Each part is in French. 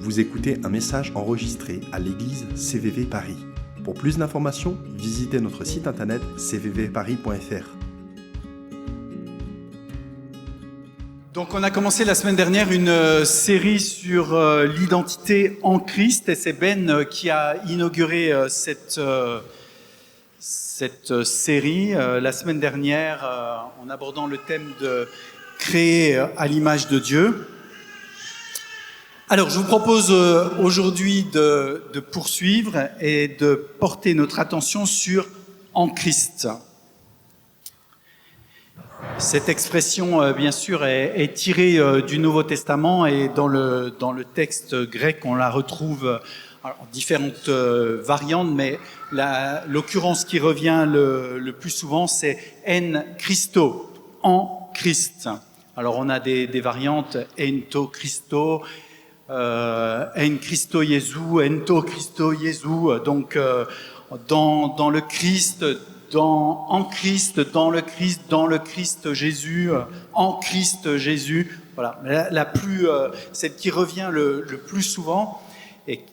Vous écoutez un message enregistré à l'église CVV Paris. Pour plus d'informations, visitez notre site internet cvvparis.fr. Donc on a commencé la semaine dernière une série sur l'identité en Christ et c'est Ben qui a inauguré cette série la semaine dernière en abordant le thème de créer à l'image de Dieu. Alors je vous propose aujourd'hui de poursuivre et de porter notre attention sur en Christ. Cette expression, bien sûr, est tirée du Nouveau Testament et dans le texte grec, on la retrouve en différentes variantes, mais l'occurrence qui revient le plus souvent, c'est en Christo, en Christ. Alors on a des variantes ento Christo, en Christo Jésus, ento Christo Jésus, donc dans le Christ, en Christ, dans le Christ Jésus, en Christ Jésus. Voilà, celle qui revient le plus souvent, et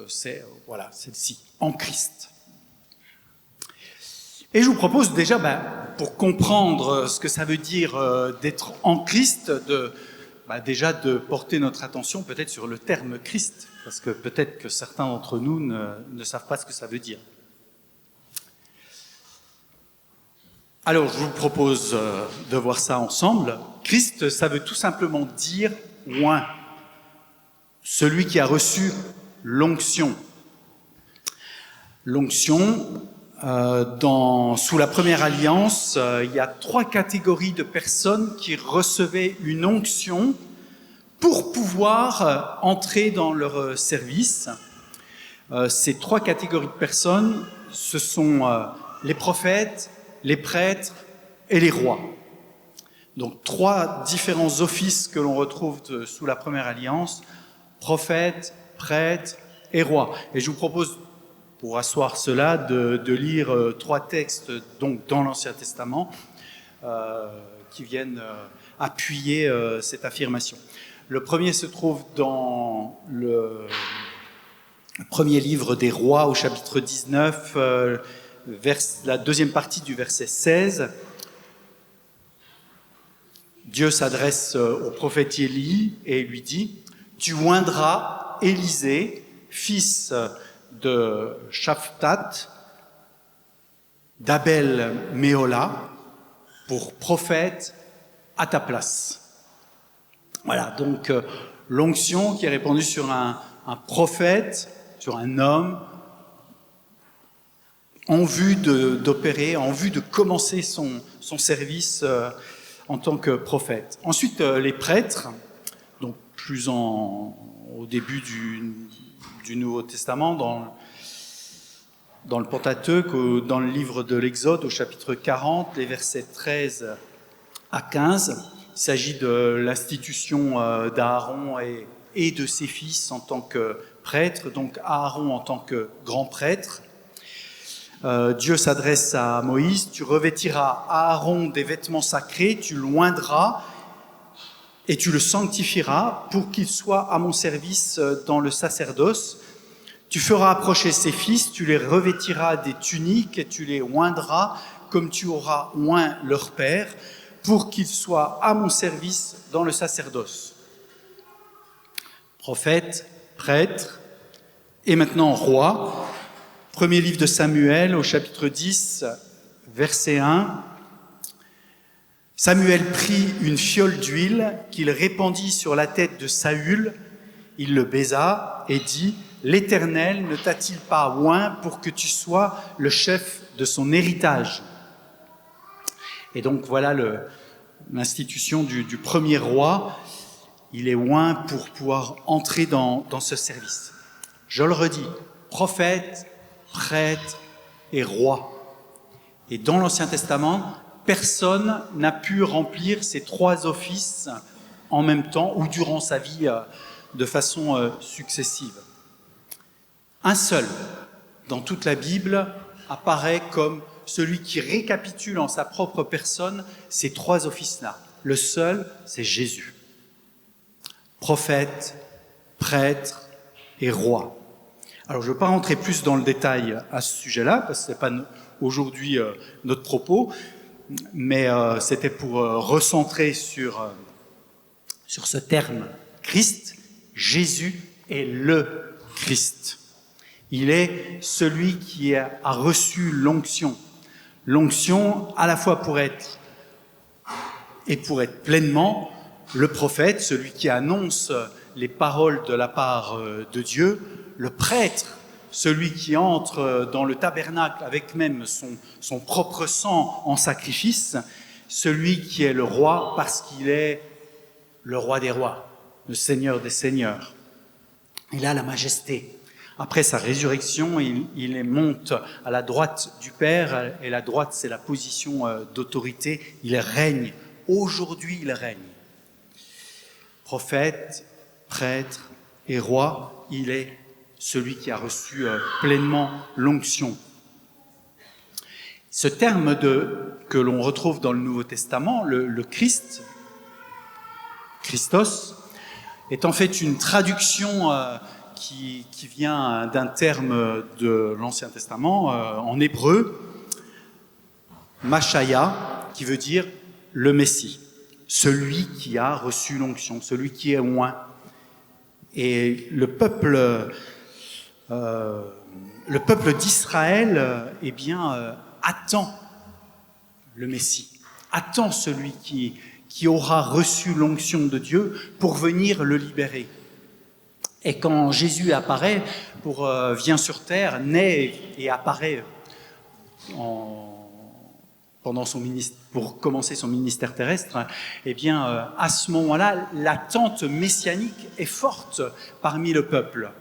c'est celle-ci, en Christ. Et je vous propose déjà, pour comprendre ce que ça veut dire d'être en Christ, déjà de porter notre attention peut-être sur le terme Christ, parce que peut-être que certains d'entre nous ne savent pas ce que ça veut dire. Alors, je vous propose de voir ça ensemble. Christ, ça veut tout simplement dire « oint », celui qui a reçu l'onction. L'onction, sous la première alliance, il y a 3 catégories de personnes qui recevaient une onction pour pouvoir entrer dans leur service. Ces 3 catégories de personnes, ce sont les prophètes, les prêtres et les rois. Donc 3 différents offices que l'on retrouve sous la première alliance, prophètes, prêtres et rois. Et je vous propose, pour asseoir cela, de lire 3 textes donc, dans l'Ancien Testament qui viennent appuyer cette affirmation. Le premier se trouve dans le premier livre des rois au chapitre 19, la deuxième partie du verset 16, Dieu s'adresse au prophète Élie et lui dit « Tu oindras Élisée, fils de Shaphat, d'Abel Méhola, pour prophète à ta place. » Voilà, donc l'onction qui est répandue sur un prophète, sur un homme, en vue d'opérer, en vue de commencer son service en tant que prophète. Ensuite, les prêtres, donc plus au début du Nouveau Testament, dans le Pentateuque, dans le livre de l'Exode, au chapitre 40, les versets 13 à 15, il s'agit de l'institution d'Aaron et de ses fils en tant que prêtres, donc Aaron en tant que grand prêtre. Dieu s'adresse à Moïse, tu revêtiras Aaron des vêtements sacrés, tu l'oindras et tu le sanctifieras pour qu'il soit à mon service dans le sacerdoce. Tu feras approcher ses fils, tu les revêtiras des tuniques et tu les oindras comme tu auras oint leur père pour qu'ils soient à mon service dans le sacerdoce. Prophète, prêtre et maintenant roi. Premier livre de Samuel, au chapitre 10, verset 1. Samuel prit une fiole d'huile qu'il répandit sur la tête de Saül. Il le baisa et dit « L'Éternel ne t'a-t-il pas oint pour que tu sois le chef de son héritage ?» Et donc voilà l'institution du premier roi. Il est oint pour pouvoir entrer dans ce service. Je le redis, prophète, prêtre et roi. Et dans l'Ancien Testament, personne n'a pu remplir ces 3 offices en même temps ou durant sa vie de façon successive. Un seul, dans toute la Bible, apparaît comme celui qui récapitule en sa propre personne ces 3 offices-là. Le seul, c'est Jésus. Prophète, prêtre et roi. Alors je ne veux pas rentrer plus dans le détail à ce sujet-là, parce que ce n'est pas aujourd'hui notre propos, mais c'était pour recentrer sur ce terme Christ. Jésus est le Christ. Il est celui qui a reçu l'onction. L'onction à la fois pour être pleinement le prophète, celui qui annonce les paroles de la part de Dieu, le prêtre, celui qui entre dans le tabernacle avec même son propre sang en sacrifice, celui qui est le roi parce qu'il est le roi des rois, le Seigneur des seigneurs. Il a la majesté. Après sa résurrection, il monte à la droite du Père, et la droite, c'est la position d'autorité. Il règne. Aujourd'hui, il règne. Prophète, prêtre et roi, il est celui qui a reçu pleinement l'onction. Ce terme que l'on retrouve dans le Nouveau Testament, le Christ, Christos, est en fait une traduction qui vient d'un terme de l'Ancien Testament en hébreu, Machaya, qui veut dire le Messie, celui qui a reçu l'onction, celui qui est oint. Et le peuple d'Israël attend le Messie, attend celui qui aura reçu l'onction de Dieu pour venir le libérer. Et quand Jésus apparaît, vient sur terre, naît et apparaît pour commencer son ministère terrestre, à ce moment-là, l'attente messianique est forte parmi le peuple.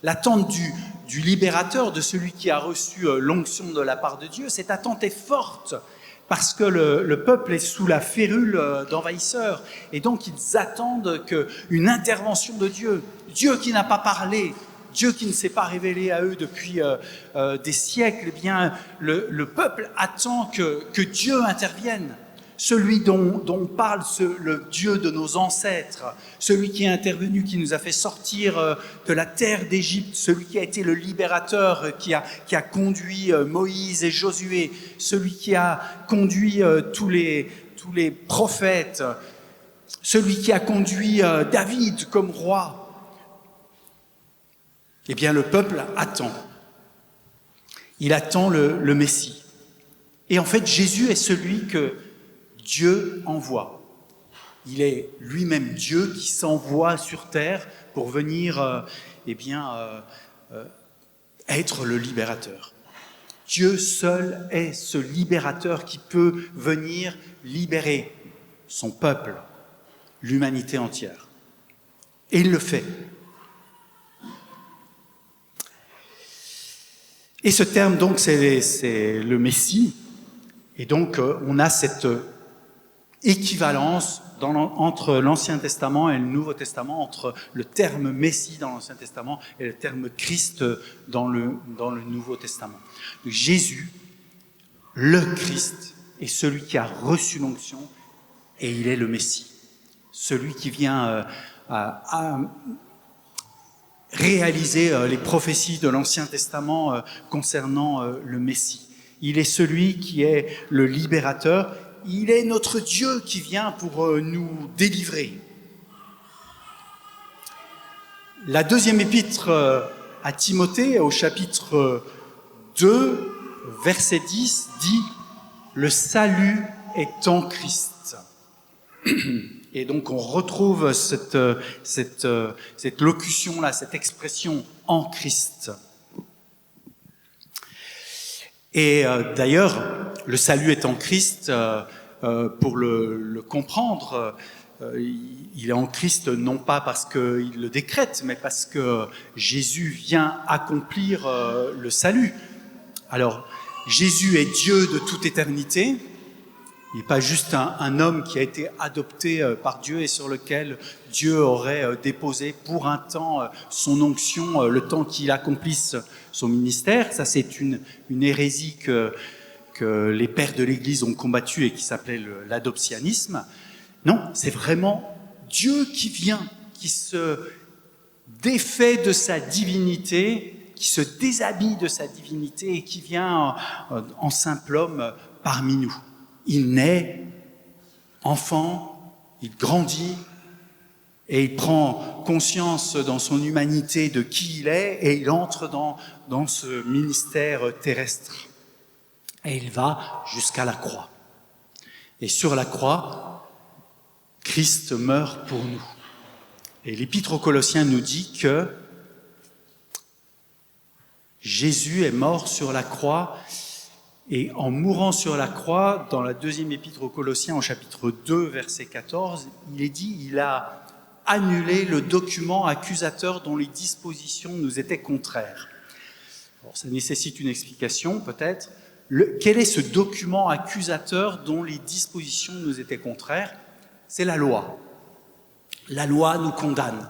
L'attente du libérateur, de celui qui a reçu l'onction de la part de Dieu, cette attente est forte parce que le peuple est sous la férule d'envahisseurs. Et donc, ils attendent une intervention de Dieu. Dieu qui n'a pas parlé, Dieu qui ne s'est pas révélé à eux depuis des siècles, le peuple attend que Dieu intervienne. Celui dont parle le Dieu de nos ancêtres, celui qui est intervenu, qui nous a fait sortir de la terre d'Égypte, celui qui a été le libérateur, qui a conduit Moïse et Josué, celui qui a conduit tous les prophètes, celui qui a conduit David comme roi. Le peuple attend. Il attend le Messie. Et en fait, Jésus est celui que Dieu envoie. Il est lui-même Dieu qui s'envoie sur terre pour venir être le libérateur. Dieu seul est ce libérateur qui peut venir libérer son peuple, l'humanité entière. Et il le fait. Et ce terme, donc, c'est le Messie. Et donc, on a cette équivalence entre l'Ancien Testament et le Nouveau Testament, entre le terme Messie dans l'Ancien Testament et le terme Christ dans le Nouveau Testament. Donc, Jésus, le Christ, est celui qui a reçu l'onction et il est le Messie. Celui qui vient à réaliser les prophéties de l'Ancien Testament concernant le Messie. Il est celui qui est le libérateur. Il est notre Dieu qui vient pour nous délivrer. La deuxième épître à Timothée, au chapitre 2, verset 10, dit « Le salut est en Christ ». Et donc on retrouve cette locution-là, cette expression « en Christ ». Et d'ailleurs, le salut est en Christ, pour le comprendre, il est en Christ non pas parce qu'il le décrète, mais parce que Jésus vient accomplir le salut. Alors, Jésus est Dieu de toute éternité. Il n'est pas juste un homme qui a été adopté par Dieu et sur lequel Dieu aurait déposé pour un temps son onction, le temps qu'il accomplisse son ministère. Ça, c'est une hérésie que les pères de l'Église ont combattue et qui s'appelait l'adoptionnisme. Non, c'est vraiment Dieu qui vient, qui se défait de sa divinité, qui se déshabille de sa divinité et qui vient en simple homme parmi nous. Il naît enfant, il grandit et il prend conscience dans son humanité de qui il est et il entre dans ce ministère terrestre. Et il va jusqu'à la croix. Et sur la croix, Christ meurt pour nous. Et l'Épître aux Colossiens nous dit que Jésus est mort sur la croix et en mourant sur la croix, dans la deuxième Épître aux Colossiens, au chapitre 2, verset 14, il est dit, il a annulé le document accusateur dont les dispositions nous étaient contraires. Alors, ça nécessite une explication peut-être. Quel est ce document accusateur dont les dispositions nous étaient contraires? C'est la loi. La loi nous condamne.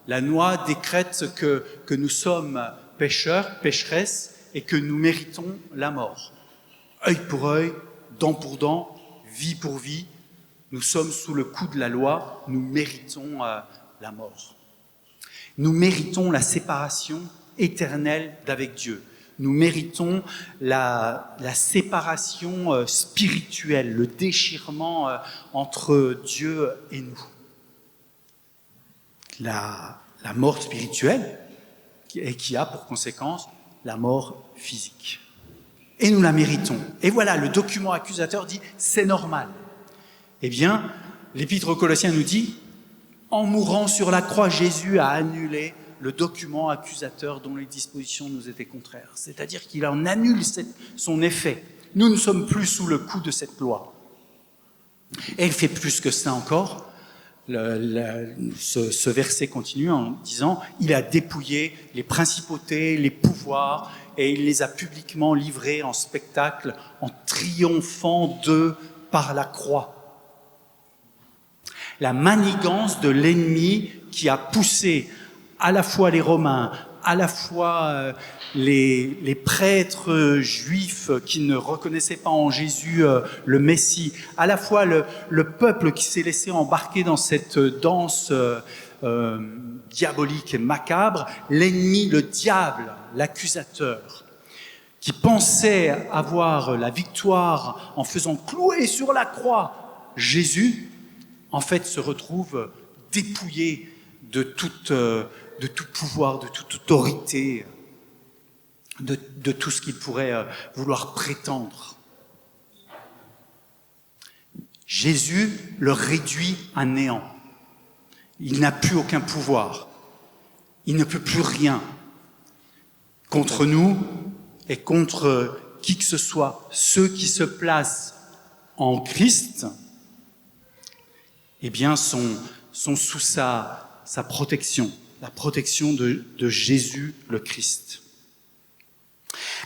La loi décrète que nous sommes pécheurs, pécheresses, et que nous méritons la mort. Œil pour œil, dent pour dent, vie pour vie, nous sommes sous le coup de la loi, nous méritons la mort. Nous méritons la séparation éternelle d'avec Dieu. Nous méritons la séparation spirituelle, le déchirement entre Dieu et nous. La mort spirituelle et qui a pour conséquence la mort physique. Et nous la méritons. Et voilà, le document accusateur dit « c'est normal ». Eh bien, l'Épître aux Colossiens nous dit « en mourant sur la croix, Jésus a annulé le document accusateur dont les dispositions nous étaient contraires. » C'est-à-dire qu'il en annule son effet. Nous ne sommes plus sous le coup de cette loi. Et il fait plus que ça encore. Ce verset continue en disant « il a dépouillé les principautés, les pouvoirs, et il les a publiquement livrés en spectacle, en triomphant d'eux par la croix. » La manigance de l'ennemi qui a poussé à la fois les Romains, à la fois les prêtres juifs qui ne reconnaissaient pas en Jésus le Messie, à la fois le peuple qui s'est laissé embarquer dans cette danse diabolique et macabre, l'ennemi, le diable, l'accusateur, qui pensait avoir la victoire en faisant clouer sur la croix Jésus, en fait se retrouve dépouillé de tout pouvoir, de toute autorité, de tout ce qu'il pourrait vouloir prétendre. Jésus le réduit à néant. Il n'a plus aucun pouvoir. Il ne peut plus rien contre nous et contre qui que ce soit. Ceux qui se placent en Christ, eh bien, sont sous sa protection, la protection de Jésus le Christ.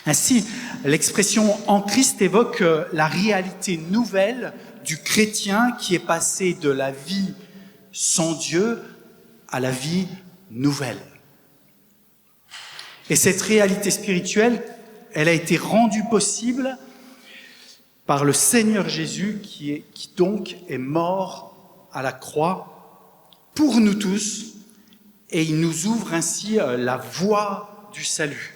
Ainsi, l'expression « en Christ » évoque la réalité nouvelle du chrétien qui est passé de la vie sans Dieu à la vie nouvelle. Et cette réalité spirituelle, elle a été rendue possible par le Seigneur Jésus qui donc est mort à la croix pour nous tous, et il nous ouvre ainsi la voie du salut.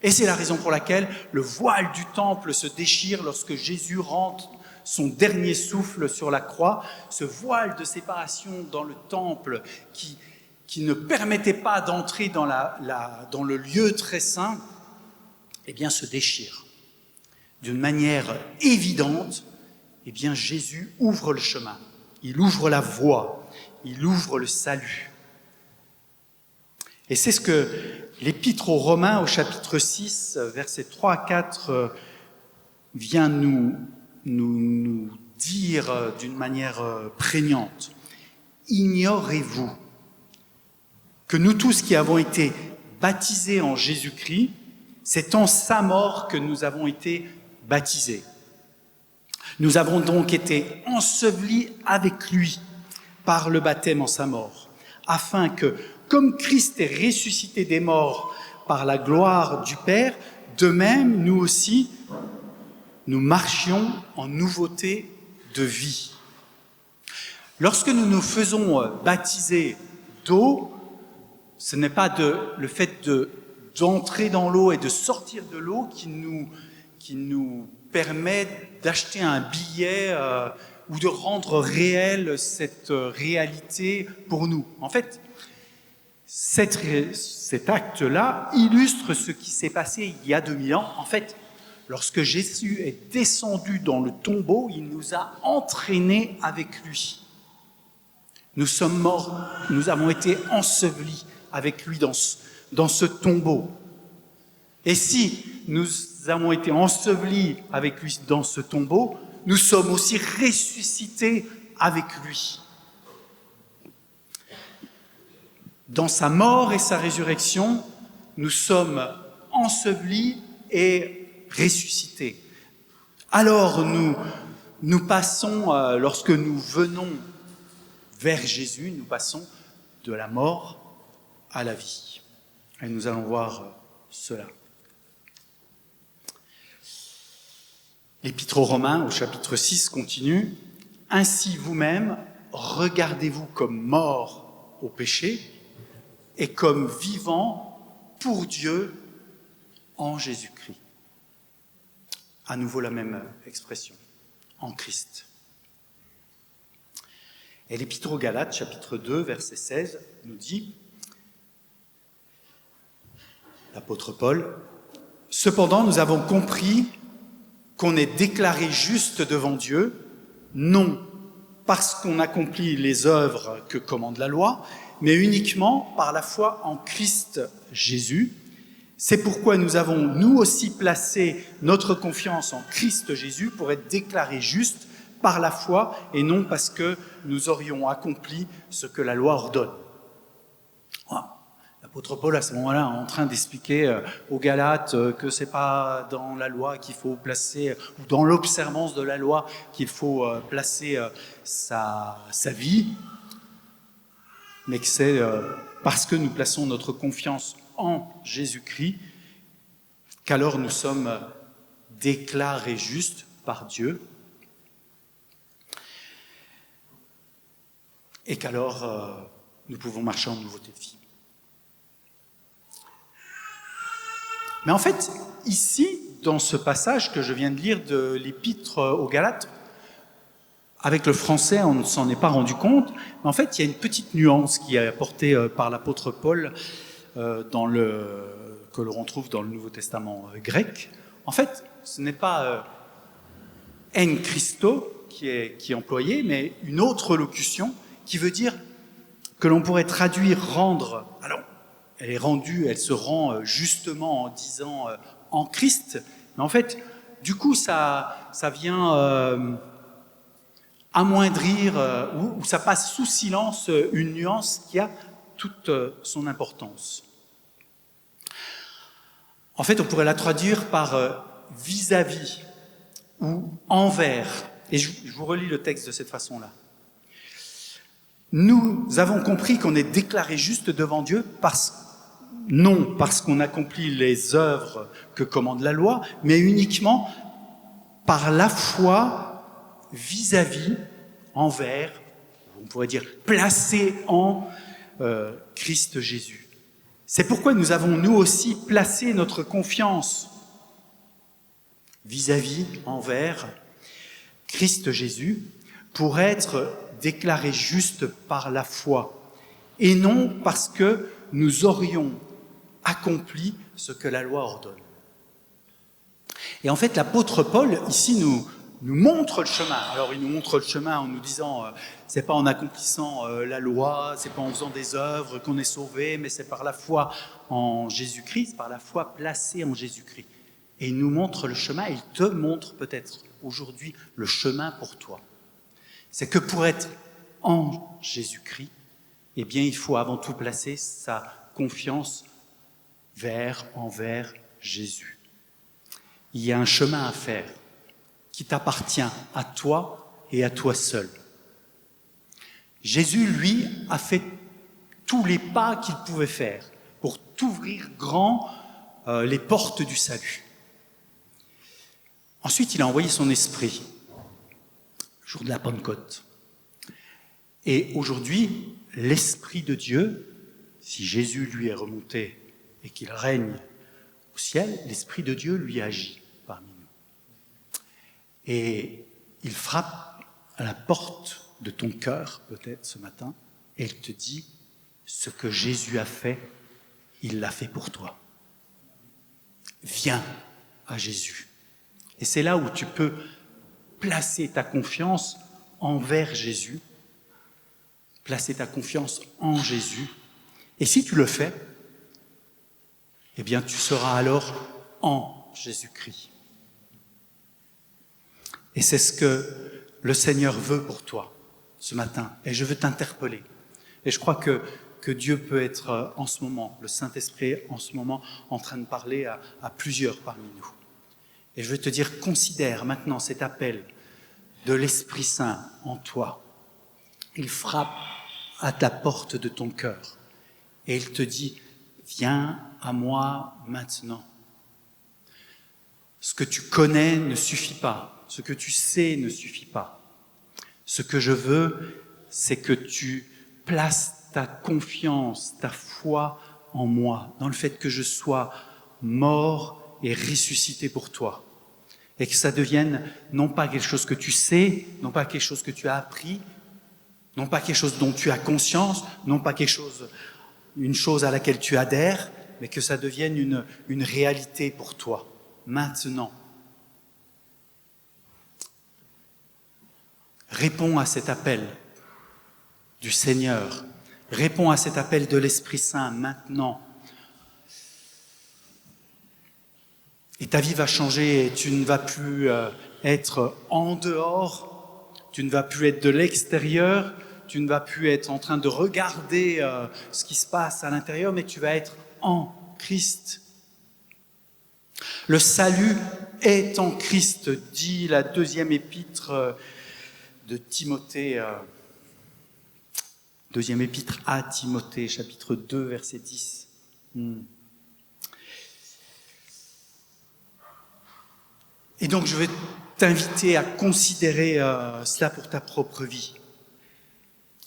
Et c'est la raison pour laquelle le voile du temple se déchire lorsque Jésus rentre son dernier souffle sur la croix. Ce voile de séparation dans le temple qui ne permettait pas d'entrer dans le lieu très saint, eh bien se déchire. D'une manière évidente, eh bien Jésus ouvre le chemin, il ouvre la voie, il ouvre le salut. Et c'est ce que l'Épître aux Romains, au chapitre 6, versets 3 à 4, vient nous dire d'une manière prégnante. Ignorez-vous que nous tous qui avons été baptisés en Jésus-Christ, c'est en sa mort que nous avons été baptisés. Nous avons donc été ensevelis avec lui par le baptême en sa mort, afin que, comme Christ est ressuscité des morts par la gloire du Père, de même, nous aussi, nous marchions en nouveauté de vie. Lorsque nous nous faisons baptiser d'eau, Ce n'est pas le fait d'entrer dans l'eau et de sortir de l'eau qui nous permet d'acheter un billet ou de rendre réelle cette réalité pour nous. En fait, cet acte-là illustre ce qui s'est passé il y a 2000 ans. En fait, lorsque Jésus est descendu dans le tombeau, il nous a entraînés avec lui. Nous sommes morts, nous avons été ensevelis avec lui dans ce tombeau. Et si nous avons été ensevelis avec lui dans ce tombeau, nous sommes aussi ressuscités avec lui. Dans sa mort et sa résurrection, nous sommes ensevelis et ressuscités. Alors nous passons, lorsque nous venons vers Jésus, nous passons de la mort à la vie. Et nous allons voir cela. L'Épître aux Romains, au chapitre 6, continue. « Ainsi vous-même, regardez-vous comme morts au péché et comme vivants pour Dieu en Jésus-Christ. » À nouveau la même expression, en Christ. Et l'Épître aux Galates, chapitre 2, verset 16, nous dit, l'apôtre Paul, « Cependant, nous avons compris qu'on est déclaré juste devant Dieu, non parce qu'on accomplit les œuvres que commande la loi, mais uniquement par la foi en Christ Jésus. C'est pourquoi nous avons, nous aussi, placé notre confiance en Christ Jésus pour être déclarés justes par la foi et non parce que nous aurions accompli ce que la loi ordonne. » Voilà. L'apôtre Paul, à ce moment-là, est en train d'expliquer aux Galates que ce n'est pas dans la loi qu'il faut placer, ou dans l'observance de la loi qu'il faut placer sa vie, mais que c'est parce que nous plaçons notre confiance en Jésus-Christ qu'alors nous sommes déclarés justes par Dieu et qu'alors nous pouvons marcher en nouveauté de vie. Mais en fait, ici, dans ce passage que je viens de lire de l'Épître aux Galates, avec le français, on ne s'en est pas rendu compte, mais en fait, il y a une petite nuance qui est apportée par l'apôtre Paul que l'on retrouve dans le Nouveau Testament grec. En fait, ce n'est pas en Christo qui est employé, mais une autre locution qui veut dire que l'on pourrait traduire rendre. Alors, elle se rend justement en disant en Christ, mais en fait, du coup, ça vient amoindrir ou ça passe sous silence une nuance qui a toute son importance. En fait, on pourrait la traduire par vis-à-vis ou envers. Et je vous relis le texte de cette façon-là. Nous avons compris qu'on est déclaré juste devant Dieu non parce qu'on accomplit les œuvres que commande la loi, mais uniquement par la foi vis-à-vis, envers, on pourrait dire placé en Christ Jésus. C'est pourquoi nous avons nous aussi placé notre confiance vis-à-vis, envers Christ Jésus, pour être déclarés justes par la foi, et non parce que nous aurions accompli ce que la loi ordonne. Et en fait, l'apôtre Paul, ici, nous montre le chemin. Alors, il nous montre le chemin en nous disant c'est pas en accomplissant la loi, c'est pas en faisant des œuvres qu'on est sauvé, mais c'est par la foi en Jésus-Christ, par la foi placée en Jésus-Christ. Et il nous montre le chemin, et il te montre peut-être aujourd'hui le chemin pour toi. C'est que pour être en Jésus-Christ, eh bien, il faut avant tout placer sa confiance envers Jésus. Il y a un chemin à faire qui t'appartient à toi et à toi seul. Jésus, lui, a fait tous les pas qu'il pouvait faire pour t'ouvrir grand les portes du salut. Ensuite, il a envoyé son esprit, le jour de la Pentecôte. Et aujourd'hui, l'Esprit de Dieu si Jésus lui est remonté et qu'il règne au ciel, l'Esprit de Dieu lui agit parmi nous. Et il frappe à la porte de ton cœur, peut-être ce matin, et il te dit, ce que Jésus a fait, il l'a fait pour toi. Viens à Jésus. Et c'est là où tu peux placer ta confiance envers Jésus, placer ta confiance en Jésus. Et si tu le fais, eh bien tu seras alors en Jésus-Christ. Et c'est ce que le Seigneur veut pour toi ce matin. Et je veux t'interpeller. Et je crois que Dieu peut être en ce moment, le Saint-Esprit en ce moment, en train de parler à plusieurs parmi nous. Et je veux te dire, considère maintenant cet appel de l'Esprit Saint en toi. Il frappe à ta porte de ton cœur et il te dit, viens à moi maintenant. Ce que tu connais ne suffit pas, ce que tu sais ne suffit pas. Ce que je veux, c'est que tu places ta confiance, ta foi en moi, dans le fait que je sois mort et ressuscité pour toi. Et que ça devienne non pas quelque chose que tu sais, non pas quelque chose que tu as appris, non pas quelque chose dont tu as conscience, non pas une chose à laquelle tu adhères, mais que ça devienne une réalité pour toi, maintenant. Réponds à cet appel du Seigneur. Réponds à cet appel de l'Esprit Saint maintenant. Et ta vie va changer et tu ne vas plus être en dehors, tu ne vas plus être de l'extérieur, tu ne vas plus être en train de regarder ce qui se passe à l'intérieur, mais tu vas être en Christ. Le salut est en Christ, dit la deuxième épître de Timothée, deuxième épître à Timothée, chapitre 2, verset 10. Et donc, je vais t'inviter à considérer cela pour ta propre vie.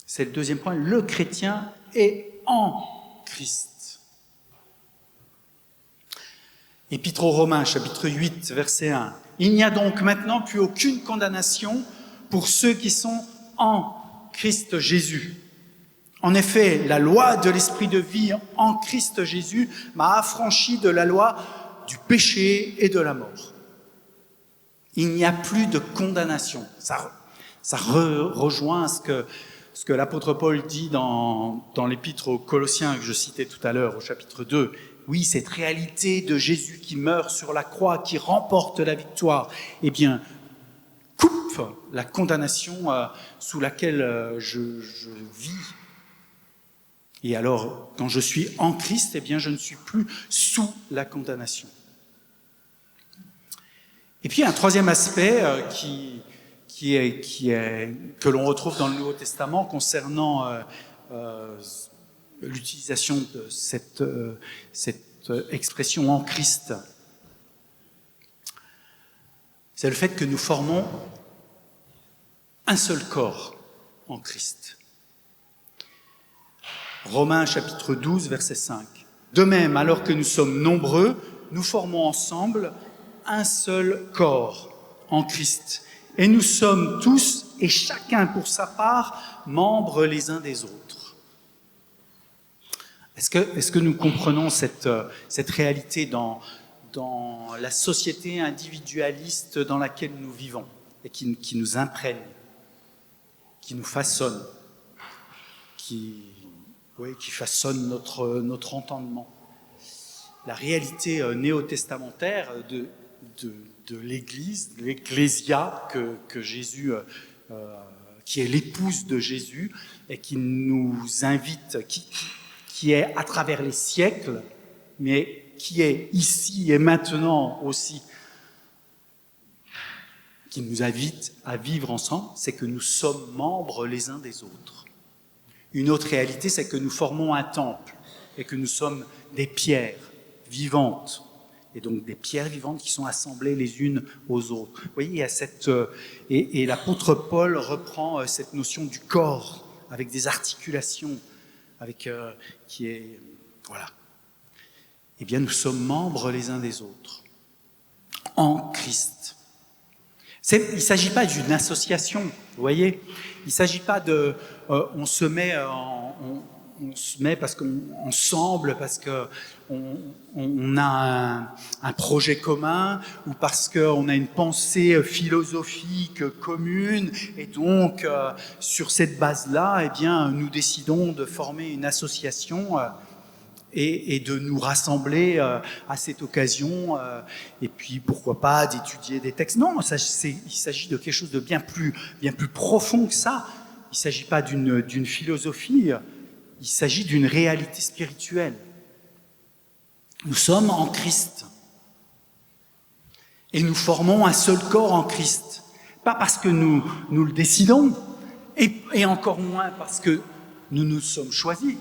C'est le deuxième point. Le chrétien est en Christ. Épître aux Romains, chapitre 8, verset 1. Il n'y a donc maintenant plus aucune condamnation pour ceux qui sont en Christ Jésus. En effet, la loi de l'esprit de vie en Christ Jésus m'a affranchi de la loi du péché et de la mort. Il n'y a plus de condamnation. Ça rejoint ce que l'apôtre Paul dit dans l'épître aux Colossiens que je citais tout à l'heure, au chapitre 2. Oui, cette réalité de Jésus qui meurt sur la croix, qui remporte la victoire, eh bien, coupe la condamnation sous laquelle je vis. Et alors, quand je suis en Christ, eh bien, je ne suis plus sous la condamnation. Et puis, un troisième aspect que l'on retrouve dans le Nouveau Testament concernant l'utilisation de cette expression en Christ, c'est le fait que nous formons un seul corps en Christ. Romains chapitre 12, verset 5. De même, alors que nous sommes nombreux, nous formons ensemble un seul corps en Christ. Et nous sommes tous, et chacun pour sa part, membres les uns des autres. Est-ce que nous comprenons cette réalité dans la société individualiste dans laquelle nous vivons et qui nous imprègne, qui nous façonne, qui façonne notre entendement? La réalité néo-testamentaire de l'Église, de l'Ecclésia que Jésus, qui est l'épouse de Jésus et qui nous invite, qui est à travers les siècles, mais qui est ici et maintenant aussi, qui nous invite à vivre ensemble, c'est que nous sommes membres les uns des autres. Une autre réalité, c'est que nous formons un temple et que nous sommes des pierres vivantes, et donc des pierres vivantes qui sont assemblées les unes aux autres. Vous voyez, il y a et l'apôtre Paul reprend cette notion du corps avec des articulations, qui est... Voilà. Eh bien, nous sommes membres les uns des autres, en Christ. Il ne s'agit pas d'une association, vous voyez. Il ne s'agit pas de... on se met parce ensemble, parce qu'on a un projet commun, ou parce qu'on a une pensée philosophique commune, et donc sur cette base-là, eh bien, nous décidons de former une association et de nous rassembler à cette occasion, et puis pourquoi pas d'étudier des textes. Non, il s'agit de quelque chose de bien plus profond que ça. Il ne s'agit pas d'une philosophie, il s'agit d'une réalité spirituelle. Nous sommes en Christ. Et nous formons un seul corps en Christ. Pas parce que nous le décidons, et encore moins parce que nous nous sommes choisis.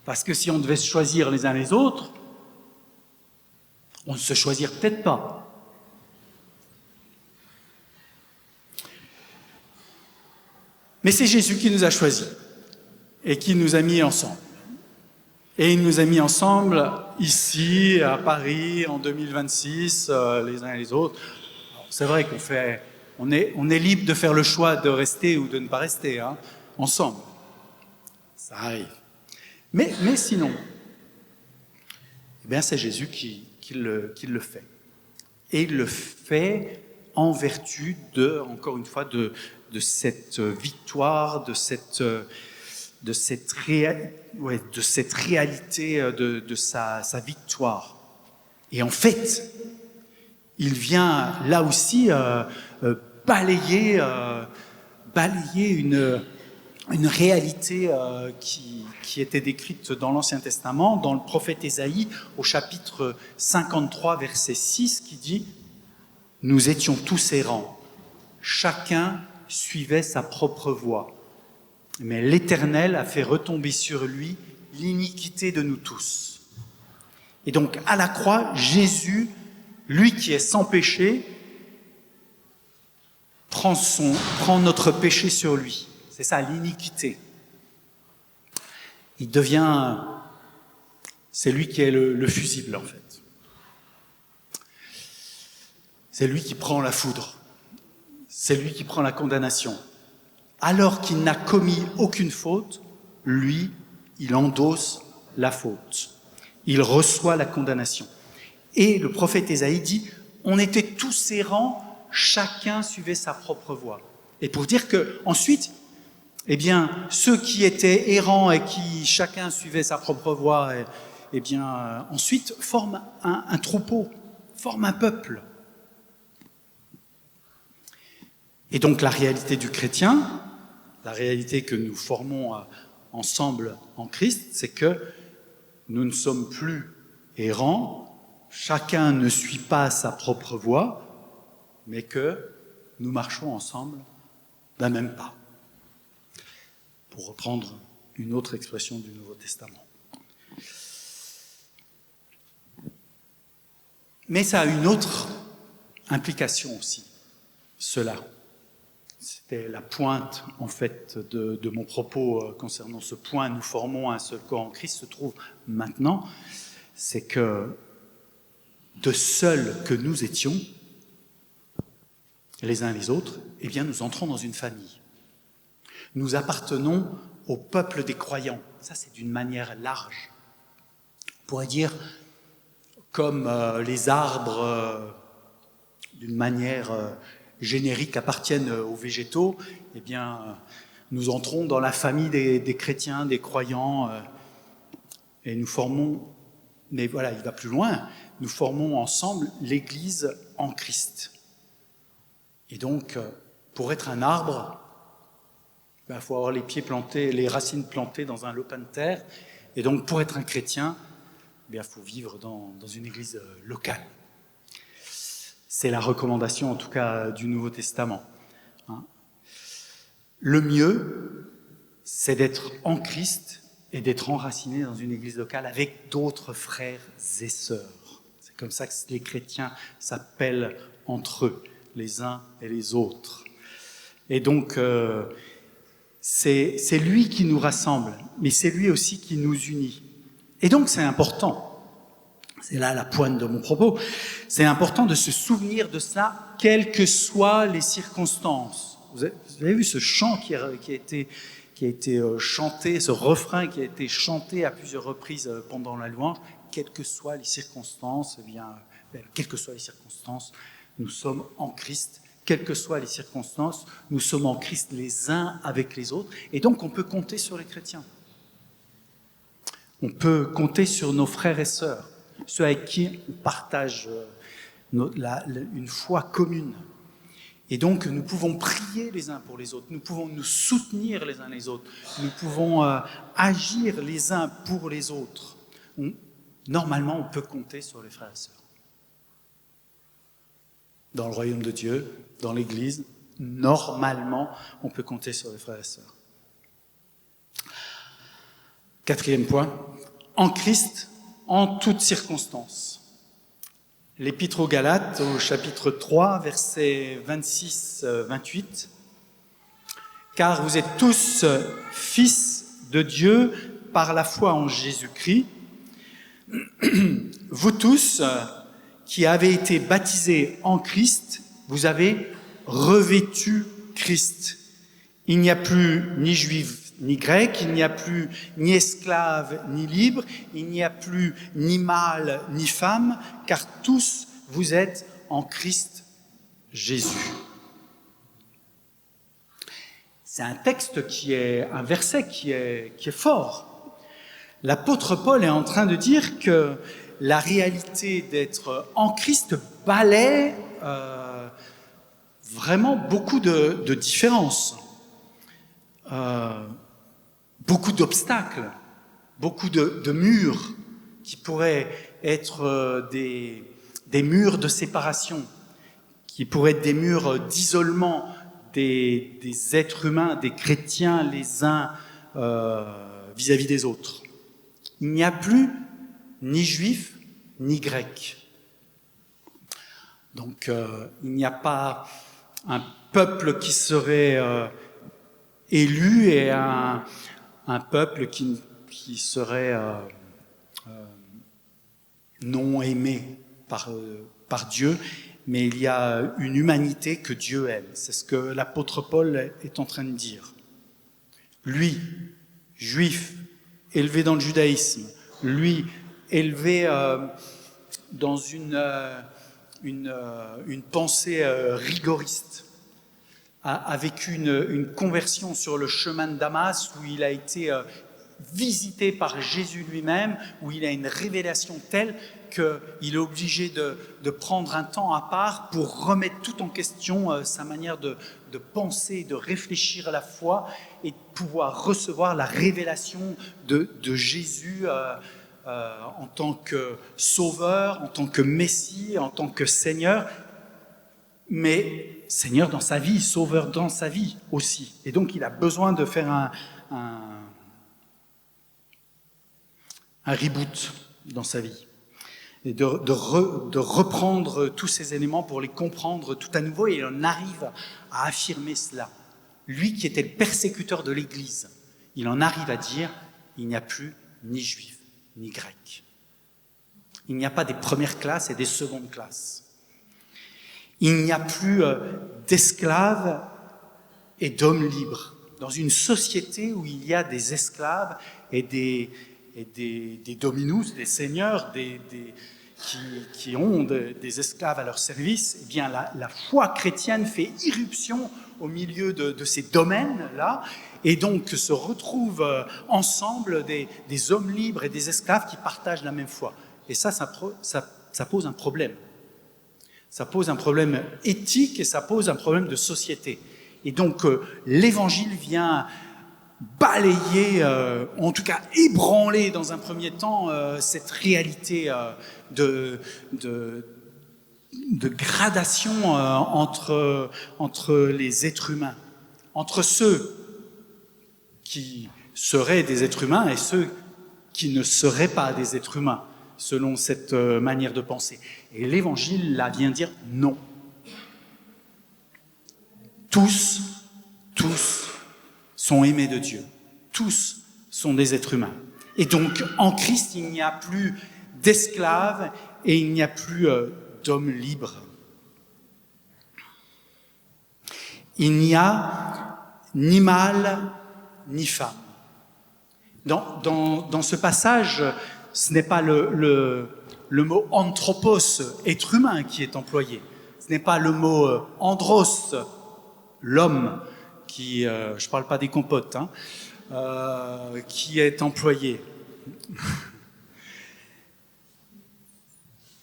Parce que si on devait se choisir les uns les autres, on ne se choisirait peut-être pas. Mais c'est Jésus qui nous a choisis et qui nous a mis ensemble. Et il nous a mis ensemble ici, à Paris, en 2026, les uns et les autres. Alors, c'est vrai on est libre de faire le choix de rester ou de ne pas rester, hein, ensemble. Ça arrive. Mais sinon, eh bien, c'est Jésus qui le fait. Et il le fait en vertu encore une fois, de cette victoire, de cette réalité de sa victoire. Et en fait, il vient là aussi balayer une réalité qui était décrite dans l'Ancien Testament, dans le prophète Ésaïe, au chapitre 53, verset 6, qui dit « Nous étions tous errants, chacun suivait sa propre voie, mais l'Éternel a fait retomber sur lui l'iniquité de nous tous. » Et donc, à la croix, Jésus, lui qui est sans péché, prend notre péché sur lui. C'est ça, l'iniquité. C'est lui qui est le fusible, en fait. C'est lui qui prend la foudre. C'est lui qui prend la condamnation. Alors qu'il n'a commis aucune faute, lui, il endosse la faute. Il reçoit la condamnation. Et le prophète Ésaïe dit, on était tous errants, chacun suivait sa propre voie. Et pour dire que ensuite, eh bien, ceux qui étaient errants et qui chacun suivait sa propre voie, eh bien, ensuite forment un troupeau, forment un peuple. Et donc la réalité du chrétien, la réalité que nous formons ensemble en Christ, c'est que nous ne sommes plus errants, chacun ne suit pas sa propre voie, mais que nous marchons ensemble d'un même pas. Pour reprendre une autre expression du Nouveau Testament. Mais ça a une autre implication aussi, cela. C'était la pointe, en fait, de mon propos concernant ce point. Nous formons un seul corps en Christ, se trouve maintenant, c'est que de seuls que nous étions, les uns les autres, eh bien, nous entrons dans une famille. Nous appartenons au peuple des croyants. Ça, c'est d'une manière large. On pourrait dire, comme les arbres, d'une manière générique, appartiennent aux végétaux, eh bien, nous entrons dans la famille des chrétiens, des croyants, et nous formons, mais voilà, il va plus loin, nous formons ensemble l'Église en Christ. Et donc, pour être un arbre, il faut avoir les pieds plantés, les racines plantées dans un lopin de terre. Et donc, pour être un chrétien, il faut vivre dans une église locale. C'est la recommandation, en tout cas, du Nouveau Testament. Le mieux, c'est d'être en Christ et d'être enraciné dans une église locale avec d'autres frères et sœurs. C'est comme ça que les chrétiens s'appellent entre eux, les uns et les autres. Et donc, C'est lui qui nous rassemble, mais c'est lui aussi qui nous unit. Et donc c'est important, c'est là la pointe de mon propos, c'est important de se souvenir de cela, quelles que soient les circonstances. Vous avez vu ce chant qui a été chanté, ce refrain qui a été chanté à plusieurs reprises pendant la louange, quelles que soient les circonstances, eh bien, quelles que soient les circonstances, nous sommes en Christ. Quelles que soient les circonstances, nous sommes en Christ les uns avec les autres. Et donc, on peut compter sur les chrétiens. On peut compter sur nos frères et sœurs, ceux avec qui on partage une foi commune. Et donc, nous pouvons prier les uns pour les autres, nous pouvons nous soutenir les uns les autres, nous pouvons agir les uns pour les autres. Normalement, on peut compter sur les frères et sœurs. Dans le royaume de Dieu, dans l'Église, normalement, on peut compter sur les frères et sœurs. 4e point, en Christ, en toutes circonstances. L'Épître aux Galates, au chapitre 3, versets 26-28. « Car vous êtes tous fils de Dieu par la foi en Jésus-Christ. Vous tous qui avez été baptisés en Christ, vous avez revêtu Christ. Il n'y a plus ni juif ni grec, il n'y a plus ni esclave ni libre, il n'y a plus ni mâle ni femme, car tous vous êtes en Christ Jésus. » C'est un texte un verset qui est fort. L'apôtre Paul est en train de dire que la réalité d'être en Christ balaie vraiment beaucoup de différences, beaucoup d'obstacles, beaucoup de murs qui pourraient être des murs de séparation, qui pourraient être des murs d'isolement des êtres humains, des chrétiens les uns vis-à-vis des autres. Il n'y a plus ni juif, ni grec. Donc, il n'y a pas un peuple qui serait élu et un peuple qui serait non aimé par Dieu, mais il y a une humanité que Dieu aime. C'est ce que l'apôtre Paul est en train de dire. Lui, juif, élevé dans le judaïsme, lui, élevé dans une pensée rigoriste, a vécu une conversion sur le chemin de Damas où il a été visité par Jésus lui-même, où il a une révélation telle qu'il est obligé de prendre un temps à part pour remettre tout en question, sa manière de penser, de réfléchir à la foi et de pouvoir recevoir la révélation de Jésus en tant que sauveur, en tant que Messie, en tant que Seigneur, mais Seigneur dans sa vie, sauveur dans sa vie aussi. Et donc il a besoin de faire un reboot dans sa vie et de reprendre tous ces éléments pour les comprendre tout à nouveau, et il en arrive à affirmer cela. Lui qui était le persécuteur de l'Église, il en arrive à dire « il n'y a plus ni juif ni grec. Il n'y a pas des premières classes et des secondes classes. Il n'y a plus d'esclaves et d'hommes libres. Dans une société où il y a des esclaves et des dominus, des seigneurs, qui ont des esclaves à leur service, eh bien la foi chrétienne fait irruption au milieu de ces domaines-là, et donc se retrouvent ensemble des hommes libres et des esclaves qui partagent la même foi. Et ça pose un problème. Ça pose un problème éthique et ça pose un problème de société. Et donc l'Évangile vient balayer, en tout cas ébranler dans un premier temps cette réalité de gradation entre les êtres humains, entre ceux qui seraient des êtres humains et ceux qui ne seraient pas des êtres humains, selon cette manière de penser. Et l'Évangile, là, vient dire non. Tous sont aimés de Dieu. Tous sont des êtres humains. Et donc, en Christ, il n'y a plus d'esclaves et il n'y a plus d'hommes libres. Il n'y a ni mâle ni femme. Dans ce passage, ce n'est pas le mot anthropos, être humain, qui est employé. Ce n'est pas le mot andros, l'homme, qui, je ne parle pas des compotes, hein, qui est employé.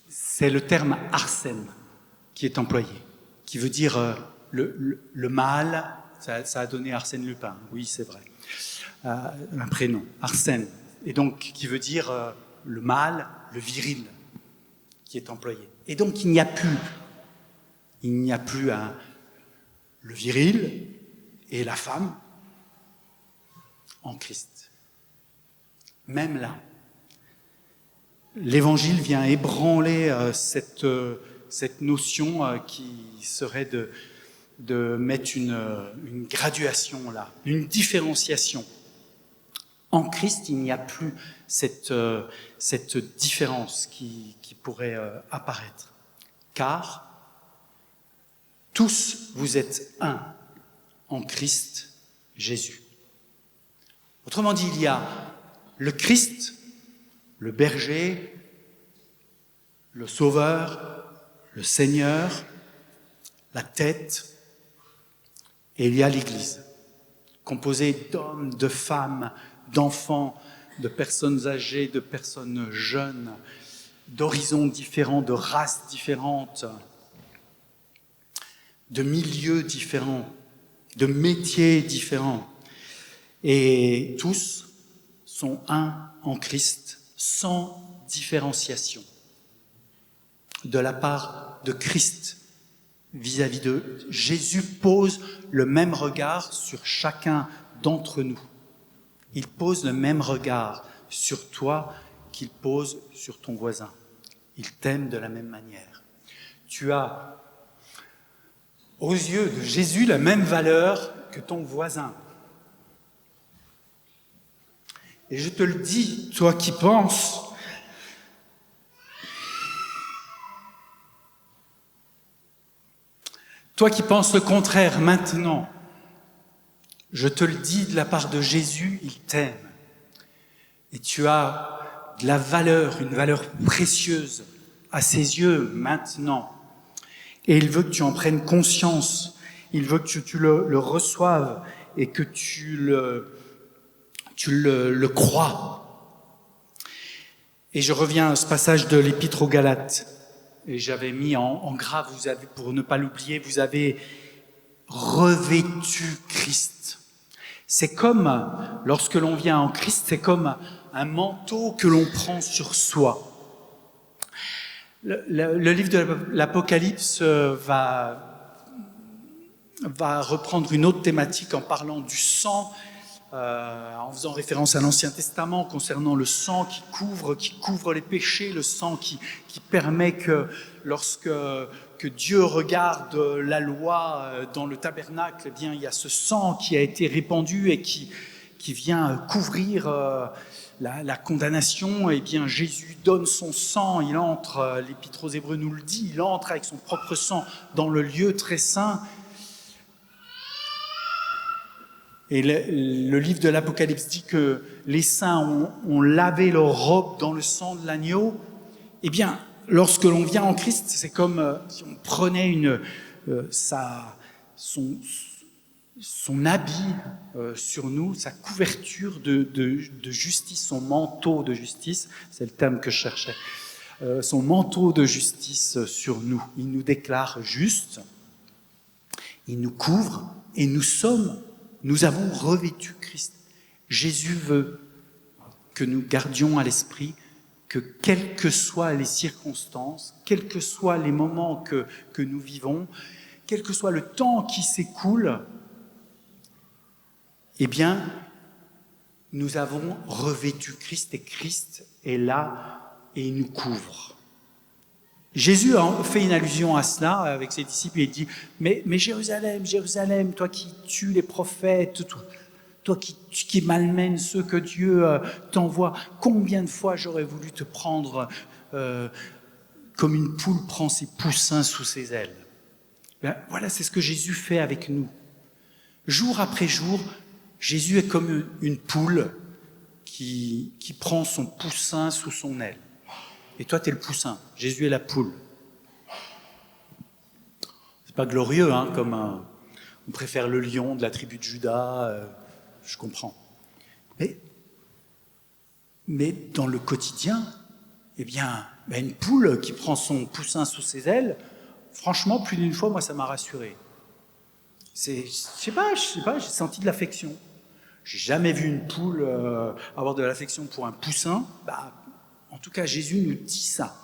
C'est le terme arsène qui est employé, qui veut dire le mâle. Ça a donné Arsène Lupin, oui, c'est vrai. Un prénom, Arsène. Et donc, qui veut dire le mâle, le viril, qui est employé. Et donc, il n'y a plus le viril et la femme en Christ. Même là, l'Évangile vient ébranler cette notion qui serait de mettre une graduation là, une différenciation. En Christ, il n'y a plus cette différence qui pourrait apparaître. Car tous vous êtes un en Christ Jésus. Autrement dit, il y a le Christ, le berger, le Sauveur, le Seigneur, la tête, et il y a l'Église, composée d'hommes, de femmes, d'enfants, de personnes âgées, de personnes jeunes, d'horizons différents, de races différentes, de milieux différents, de métiers différents. Et tous sont un en Christ, sans différenciation, de la part de Christ vis-à-vis d'eux. Jésus pose le même regard sur chacun d'entre nous. Il pose le même regard sur toi qu'il pose sur ton voisin. Il t'aime de la même manière. Tu as, aux yeux de Jésus, la même valeur que ton voisin. Et je te le dis, toi qui penses, le contraire maintenant, je te le dis de la part de Jésus, il t'aime. Et tu as de la valeur, une valeur précieuse à ses yeux maintenant. Et il veut que tu en prennes conscience. Il veut que tu le reçoives et que tu le crois. Et je reviens à ce passage de l'Épître aux Galates. Et j'avais mis en gras, pour ne pas l'oublier, vous avez revêtu Christ. C'est comme, lorsque l'on vient en Christ, c'est comme un manteau que l'on prend sur soi. Le livre de l'Apocalypse va reprendre une autre thématique en parlant du sang, en faisant référence à l'Ancien Testament concernant le sang qui couvre les péchés, le sang qui permet que lorsque Dieu regarde la loi dans le tabernacle, eh bien, il y a ce sang qui a été répandu et qui vient couvrir la condamnation. Eh bien, Jésus donne son sang, il entre, l'Épître aux Hébreux nous le dit, il entre avec son propre sang dans le lieu très saint. Et le livre de l'Apocalypse dit que les saints ont lavé leurs robes dans le sang de l'agneau. Eh bien, lorsque l'on vient en Christ, c'est comme si on prenait son habit sur nous, sa couverture de justice, son manteau de justice, c'est le terme que je cherchais, son manteau de justice sur nous. Il nous déclare justes, il nous couvre et nous avons revêtu Christ. Jésus veut que nous gardions à l'esprit que quelles que soient les circonstances, quels que soient les moments que nous vivons, quel que soit le temps qui s'écoule, eh bien, nous avons revêtu Christ et Christ est là et il nous couvre. Jésus a fait une allusion à cela avec ses disciples et il dit « Mais Jérusalem, Jérusalem, toi qui tues les prophètes, toi qui malmènes ceux que Dieu t'envoie, combien de fois j'aurais voulu te prendre comme une poule prend ses poussins sous ses ailes. Ben, voilà, c'est ce que Jésus fait avec nous. Jour après jour, Jésus est comme une poule qui prend son poussin sous son aile. Et toi, tu es le poussin. Jésus est la poule. C'est pas glorieux, hein, comme on préfère le lion de la tribu de Juda, je comprends. Mais dans le quotidien, eh bien, une poule qui prend son poussin sous ses ailes, franchement, plus d'une fois, moi, ça m'a rassuré. Je sais pas, j'ai senti de l'affection. J'ai jamais vu une poule avoir de l'affection pour un poussin. En tout cas, Jésus nous dit ça.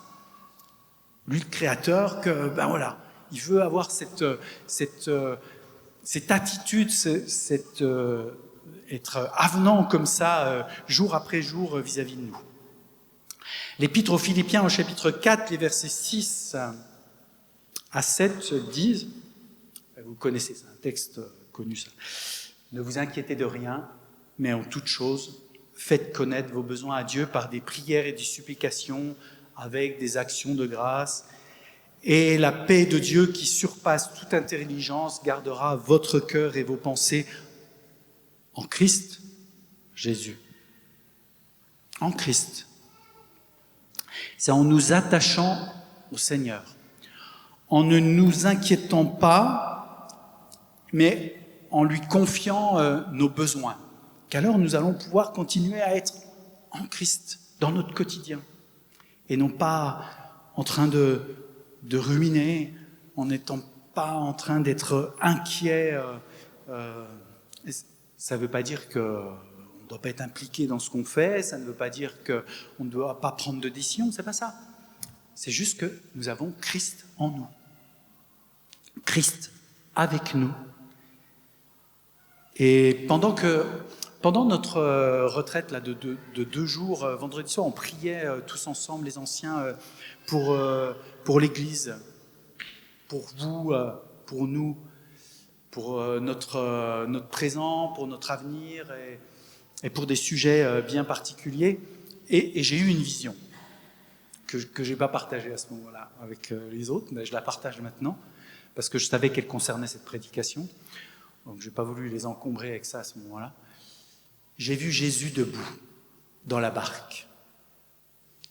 Lui, le Créateur, que voilà, il veut avoir cette attitude, être avenant comme ça, jour après jour, vis-à-vis de nous. L'Épître aux Philippiens, au chapitre 4, les versets 6 à 7 disent, vous connaissez, c'est un texte connu ça, ne vous inquiétez de rien, mais en toute chose, faites connaître vos besoins à Dieu par des prières et des supplications, avec des actions de grâce. Et la paix de Dieu qui surpasse toute intelligence gardera votre cœur et vos pensées en Christ Jésus. En Christ. C'est en nous attachant au Seigneur, en ne nous inquiétant pas, mais en lui confiant nos besoins, qu'alors nous allons pouvoir continuer à être en Christ dans notre quotidien, et non pas en train de ruminer, en n'étant pas en train d'être inquiet. Ça ne veut pas dire qu'on ne doit pas être impliqué dans ce qu'on fait, ça ne veut pas dire qu'on ne doit pas prendre de décision, c'est pas ça. C'est juste que nous avons Christ en nous. Christ avec nous. Et pendant notre retraite là, de 2 jours, vendredi soir, on priait tous ensemble, les anciens, pour l'Église, pour vous, pour nous, pour notre présent, pour notre avenir et pour des sujets bien particuliers. Et j'ai eu une vision que je n'ai pas partagée à ce moment-là avec les autres, mais je la partage maintenant parce que je savais qu'elle concernait cette prédication. Donc je n'ai pas voulu les encombrer avec ça à ce moment-là. J'ai vu Jésus debout dans la barque.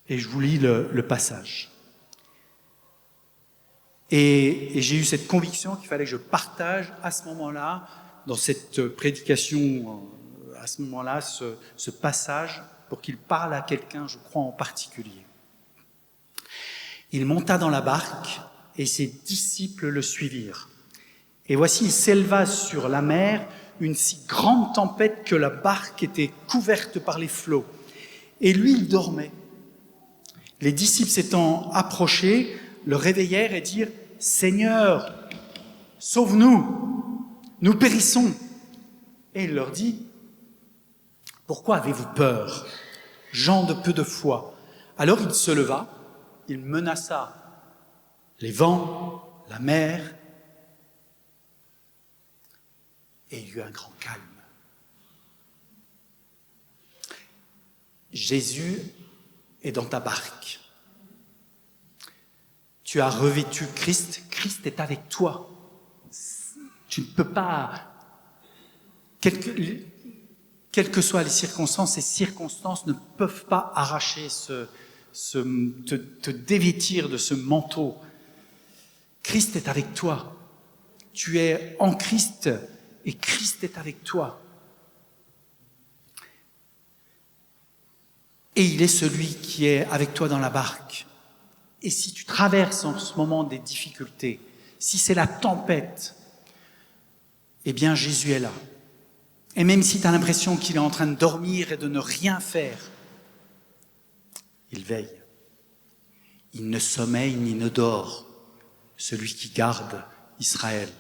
Et je vous lis le passage. Et j'ai eu cette conviction qu'il fallait que je partage à ce moment-là, dans cette prédication, à ce moment-là, ce passage, pour qu'il parle à quelqu'un, je crois en particulier. Il monta dans la barque et ses disciples le suivirent. Et voici, il s'éleva sur la mer une si grande tempête que la barque était couverte par les flots. Et lui, il dormait. Les disciples s'étant approchés, le réveillèrent et dirent « Seigneur, sauve-nous, nous périssons !» Et il leur dit « Pourquoi avez-vous peur, gens de peu de foi ?» Alors il se leva, il menaça les vents, la mer, et il y eut un grand calme. Jésus est dans ta barque. Tu as revêtu Christ, Christ est avec toi. Tu ne peux pas, quelles que soient les circonstances, ces circonstances ne peuvent pas arracher te dévêtir de ce manteau. Christ est avec toi. Tu es en Christ et Christ est avec toi. Et il est celui qui est avec toi dans la barque. Et si tu traverses en ce moment des difficultés, si c'est la tempête, eh bien Jésus est là. Et même si tu as l'impression qu'il est en train de dormir et de ne rien faire, il veille. Il ne sommeille ni ne dort, celui qui garde Israël,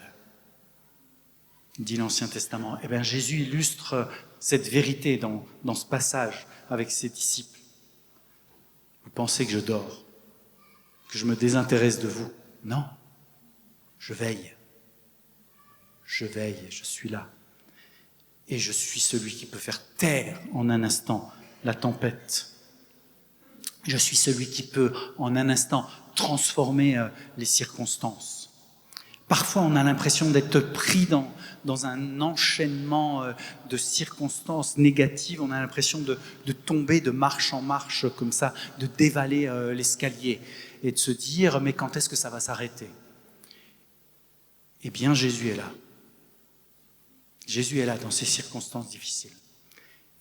dit l'Ancien Testament. Eh bien Jésus illustre cette vérité dans ce passage avec ses disciples. Vous pensez que je dors, que je me désintéresse de vous? Non, je veille, je suis là. Et je suis celui qui peut faire taire en un instant la tempête. Je suis celui qui peut en un instant transformer les circonstances. Parfois, on a l'impression d'être pris dans un enchaînement de circonstances négatives. On a l'impression de tomber de marche en marche comme ça, de dévaler l'escalier et de se dire « mais quand est-ce que ça va s'arrêter ?» Eh bien, Jésus est là. Jésus est là dans ces circonstances difficiles.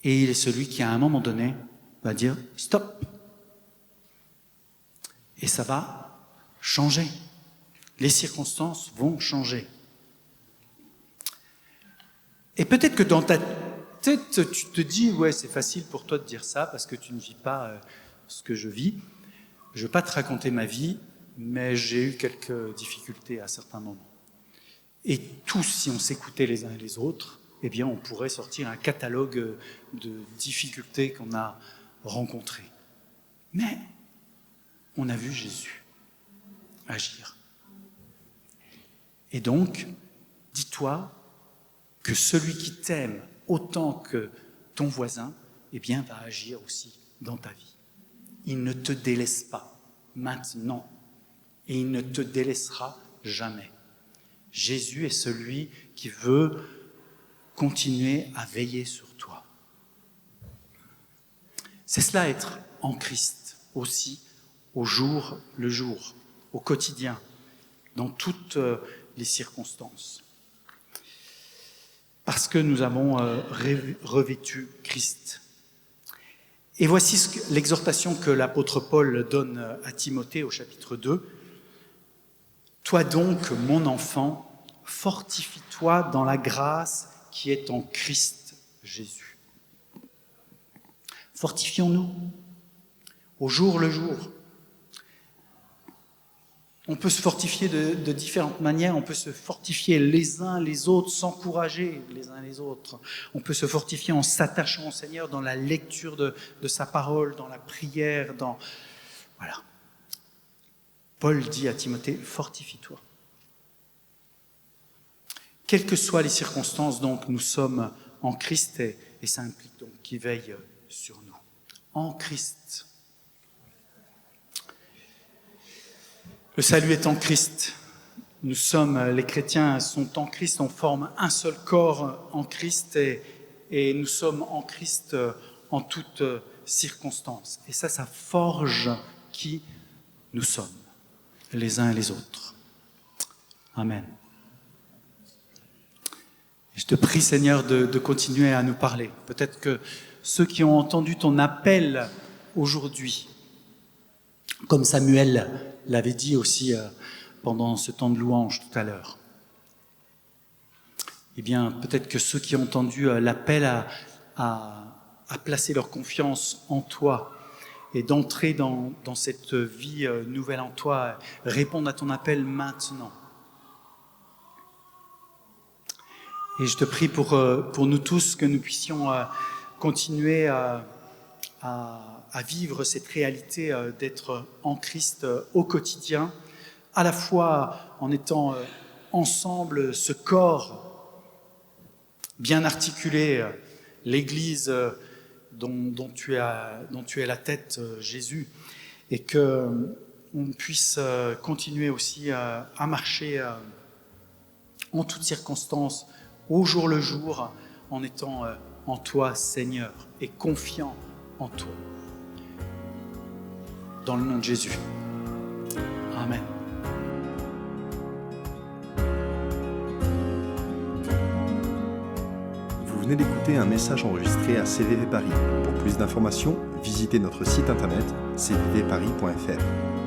Et il est celui qui, à un moment donné, va dire « stop !» Et ça va changer. Les circonstances vont changer. Et peut-être que dans ta tête, tu te dis « ouais, c'est facile pour toi de dire ça parce que tu ne vis pas ce que je vis. Je ne vais pas te raconter ma vie, mais j'ai eu quelques difficultés à certains moments. » Et tous, si on s'écoutait les uns et les autres, eh bien, on pourrait sortir un catalogue de difficultés qu'on a rencontrées. Mais on a vu Jésus agir. Et donc, dis-toi que celui qui t'aime autant que ton voisin, eh bien, va agir aussi dans ta vie. Il ne te délaisse pas maintenant et il ne te délaissera jamais. Jésus est celui qui veut continuer à veiller sur toi. C'est cela être en Christ aussi, au jour le jour, au quotidien, dans toutes les circonstances. Parce que nous avons revêtu Christ. Et voici l'exhortation que l'apôtre Paul donne à Timothée au chapitre 2. « Toi donc, mon enfant, fortifie-toi dans la grâce qui est en Christ Jésus. » Fortifions-nous au jour le jour. On peut se fortifier de différentes manières, on peut se fortifier les uns les autres, s'encourager les uns les autres. On peut se fortifier en s'attachant au Seigneur dans la lecture de sa parole, dans la prière, Voilà. Paul dit à Timothée, fortifie-toi. Quelles que soient les circonstances, donc, nous sommes en Christ et ça implique donc qu'il veille sur nous. En Christ. Le salut est en Christ. Nous sommes, les chrétiens sont en Christ, on forme un seul corps en Christ et nous sommes en Christ en toutes circonstances. Et ça forge qui nous sommes, les uns et les autres. Amen. Je te prie, Seigneur, de continuer à nous parler. Peut-être que ceux qui ont entendu ton appel aujourd'hui, comme Samuel l'avait dit aussi pendant ce temps de louange tout à l'heure, eh bien, peut-être que ceux qui ont entendu l'appel à placer leur confiance en toi et d'entrer dans cette vie nouvelle en toi, répondent à ton appel maintenant. Et je te prie pour nous tous que nous puissions continuer à vivre cette réalité d'être en Christ au quotidien, à la fois en étant ensemble ce corps bien articulé, l'Église dont tu es la tête, Jésus, et qu'on puisse continuer aussi à marcher en toutes circonstances, au jour le jour, en étant en toi, Seigneur, et confiant en toi. Dans le nom de Jésus. Amen. Vous venez d'écouter un message enregistré à CVV Paris. Pour plus d'informations, visitez notre site internet cvvparis.fr.